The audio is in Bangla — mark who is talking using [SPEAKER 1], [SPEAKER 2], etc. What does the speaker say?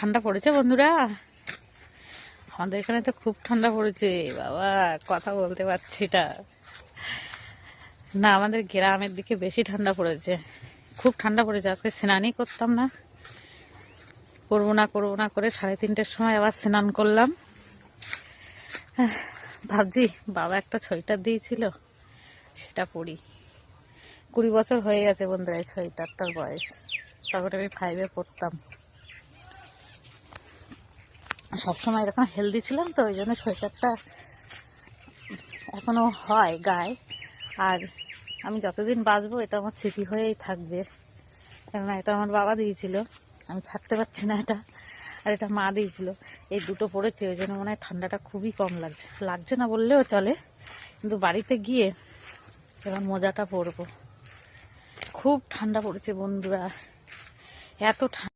[SPEAKER 1] ঠান্ডা পড়েছে বন্ধুরা, আমাদের এখানে তো খুব ঠান্ডা পড়েছে বাবা, কথা বলতে পারছি না। আমাদের গ্রামের দিকে বেশি ঠান্ডা পড়েছে, খুব ঠান্ডা পড়েছে। আজকে স্নানই করতাম না, করবো না করে 3:30টার সময় আবার স্নান করলাম। ভাবছি বাবা একটা সোয়েটার দিয়েছিল, সেটা পরি। 20 বছর হয়ে গেছে বন্ধুরা এই সোয়েটারটার বয়স, তারপরে আমি 5-এ পড়তাম। সবসময় এরকম হেলদি ছিলাম তো, ওই জন্য সোয়েটারটা এখনো হয় গায়ে। আর আমি যতদিন বাঁচবো এটা আমার স্মৃতি হয়েই থাকবে, কেননা এটা আমার বাবা দিয়েছিল, আমি ছাড়তে পারছি না এটা। আর এটা মা দিয়েছিল। এই দুটো পড়েছে, ওই জন্য মনে হয় ঠান্ডাটা খুবই কম লাগছে না বললেও চলে। কিন্তু বাড়িতে গিয়ে এবার মোজাটা পরবো। খুব ঠান্ডা পড়েছে বন্ধুরা, এত ঠান্ডা।